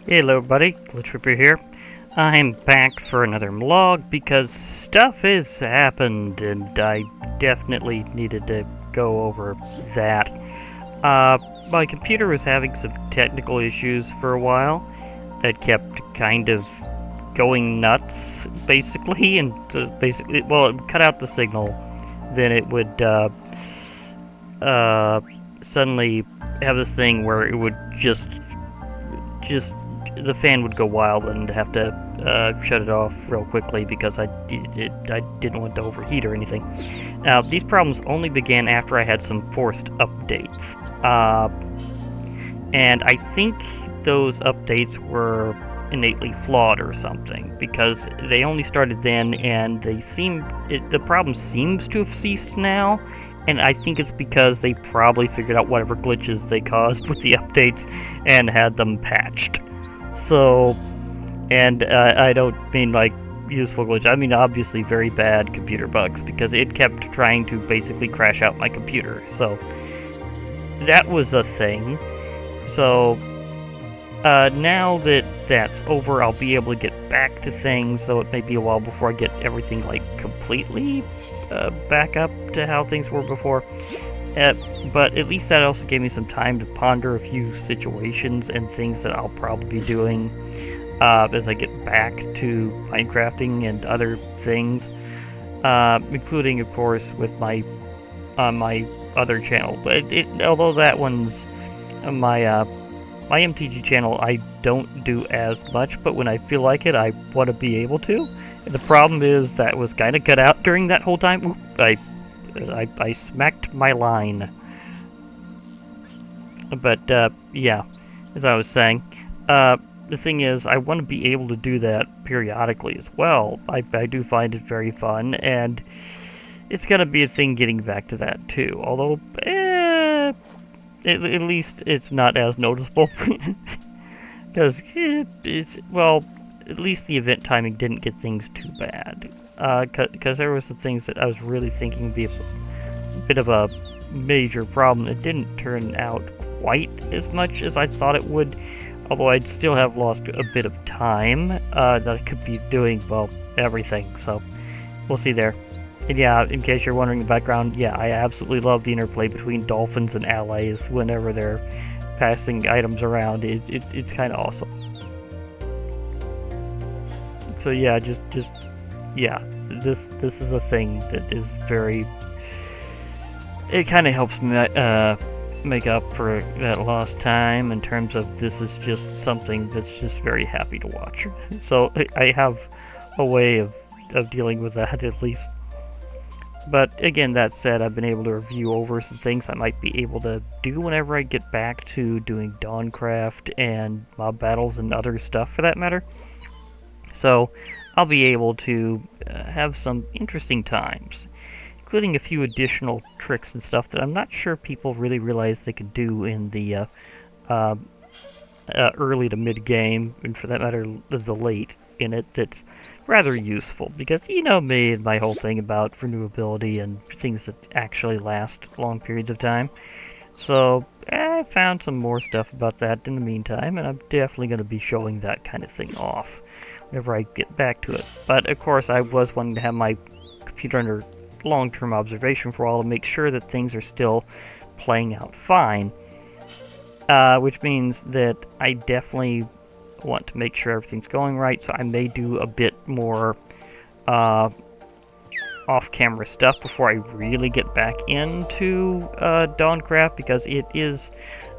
Hello, buddy. Glitch Reaper here. I'm back for another vlog because stuff has happened, and I definitely needed to go over that. My computer was having some technical issues for a while. It kept kind of going nuts, basically, and well, it would cut out the signal. Then it would suddenly have this thing where it would just the fan would go wild and have to shut it off real quickly because I didn't want to overheat or anything. Now, these problems only began after I had some forced updates. And I think those updates were innately flawed or something because they only started then and the problem seems to have ceased now. And I think it's because they probably figured out whatever glitches they caused with the updates and had them patched. So, and I don't mean like useful glitch. I mean obviously very bad computer bugs because it kept trying to basically crash out my computer. So that was a thing. So now that that's over, I'll be able to get back to things. So it may be a while before I get everything like completely back up to how things were before. But at least that also gave me some time to ponder a few situations and things that I'll probably be doing as I get back to Minecrafting and other things, including, of course, with my other channel. But although that one's my MTG channel, I don't do as much. But when I feel like it, I want to be able to. And the problem is that was kind of cut out during that whole time. Oop, I smacked my line. But, yeah, as I was saying, the thing is, I want to be able to do that periodically as well. I do find it very fun, and it's going to be a thing getting back to that, too. Although, at least it's not as noticeable. Because, well, at least the event timing didn't get things too bad. Because there were some things that I was really thinking would be a bit of a major problem. It didn't turn out quite as much as I thought it would, although I'd still have lost a bit of time that I could be doing, well, everything, so we'll see there. And yeah, in case you're wondering the background, yeah, I absolutely love the interplay between dolphins and allies whenever they're passing items around. It's kind of awesome. So yeah, yeah, this is a thing that is very. It kind of helps me make up for that lost time in terms of this is just something that's just very happy to watch. So I have a way of dealing with that at least. But again, that said, I've been able to review over some things I might be able to do whenever I get back to doing Dawncraft and mob battles and other stuff for that matter. So I'll be able to have some interesting times, including a few additional tricks and stuff that I'm not sure people really realize they can do in the early to mid game, and for that matter, the late in it. That's rather useful because you know me and my whole thing about renewability and things that actually last long periods of time. So I found some more stuff about that in the meantime, and I'm definitely going to be showing that kind of thing off whenever I get back to it. But of course, I was wanting to have my computer under long-term observation for a while to make sure that things are still playing out fine, which means that I definitely want to make sure everything's going right, so I may do a bit more off-camera stuff before I really get back into Dawncraft, because it is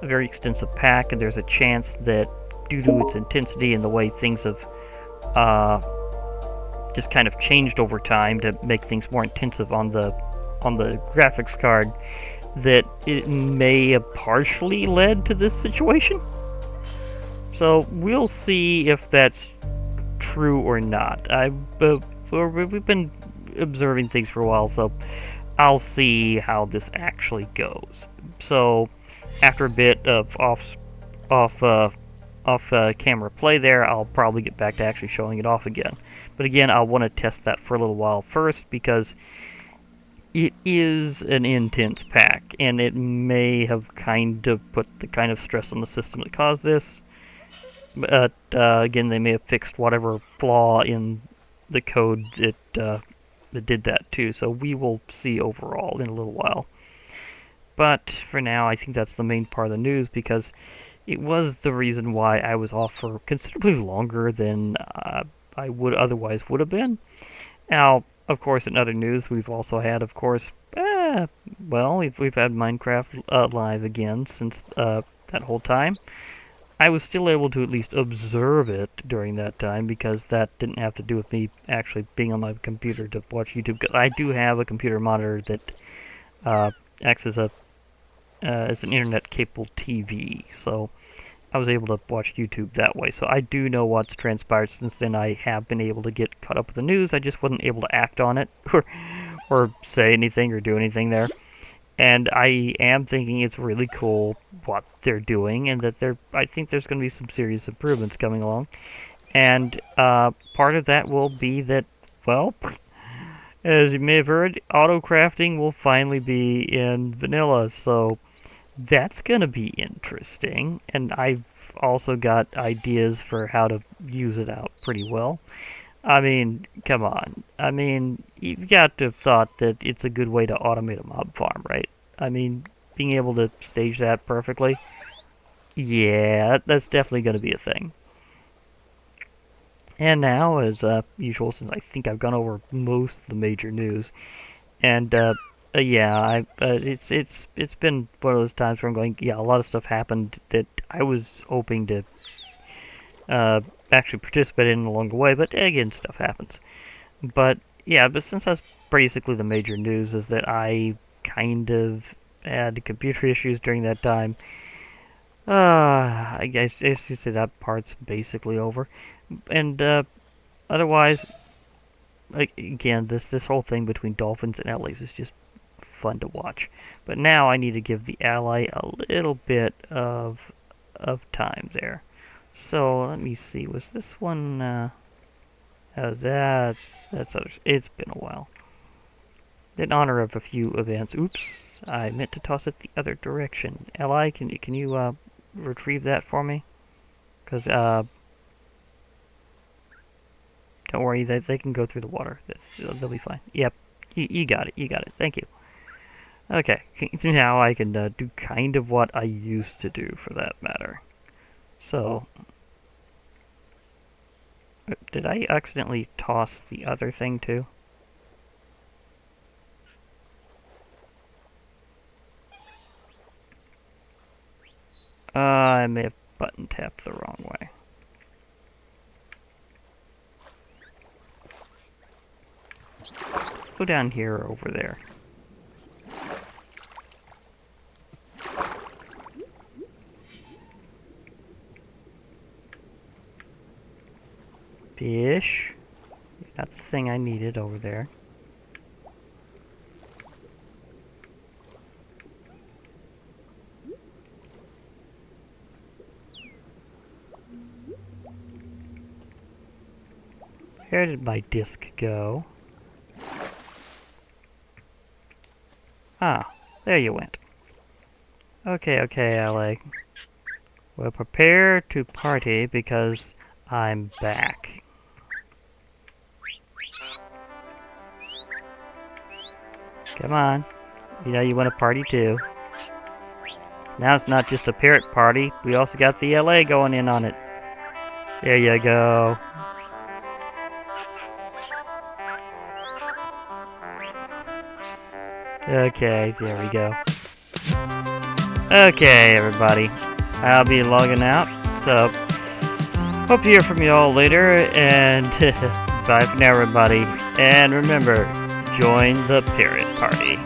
a very extensive pack, and there's a chance that due to its intensity and the way things have just kind of changed over time to make things more intensive on the graphics card, that it may have partially led to this situation. So we'll see if that's true or not. We've been observing things for a while, so I'll see how this actually goes. So after a bit of off-camera play there, I'll probably get back to actually showing it off again. But again, I'll want to test that for a little while first, because it is an intense pack, and it may have kind of put the kind of stress on the system that caused this. But again, they may have fixed whatever flaw in the code that did that too. So we will see overall in a little while. But for now, I think that's the main part of the news because it was the reason why I was off for considerably longer than I would otherwise would have been. Now, of course, in other news, we've also had, of course, well, we've had Minecraft live again since that whole time. I was still able to at least observe it during that time because that didn't have to do with me actually being on my computer to watch YouTube. I do have a computer monitor that acts as an internet-capable TV, so I was able to watch YouTube that way. So I do know what's transpired since then. I have been able to get caught up with the news. I just wasn't able to act on it or say anything or do anything there. And I am thinking it's really cool what they're doing, and that I think there's going to be some serious improvements coming along. And part of that will be that, well, as you may have heard, auto crafting will finally be in vanilla, so that's going to be interesting. And I've also got ideas for how to use it out pretty well. I mean, come on. I mean, you've got to have thought that it's a good way to automate a mob farm, right? I mean, being able to stage that perfectly, yeah, that's definitely going to be a thing. And now, as usual, since I think I've gone over most of the major news, and yeah, it's been one of those times where I'm going, yeah, a lot of stuff happened that I was hoping to actually participate in along the way, but again, stuff happens. But yeah, but since that's basically the major news, is that I kind of had computer issues during that time. I guess you say that part's basically over, and otherwise, again, this whole thing between dolphins and allies is just fun to watch. But now I need to give the ally a little bit of time there. So let me see. Was this one? That's others. It's been a while. In honor of a few events. Oops, I meant to toss it the other direction. Ally, can you retrieve that for me? Because don't worry, they can go through the water. They'll be fine. Yep, you got it. You got it. Thank you. Okay, now I can do kind of what I used to do, for that matter. So, did I accidentally toss the other thing too? I may have button tapped the wrong way. Go down here or over there. Fish. Got the thing I needed over there. Where did my disc go? Ah, there you went. Okay, LA. Well, prepare to party because I'm back. Come on. You know you want to party too. Now it's not just a parrot party. We also got the LA going in on it. There you go. Okay, there we go. Okay, everybody. I'll be logging out. So, hope to hear from you all later. And bye for now, everybody. And remember, join the parrot party.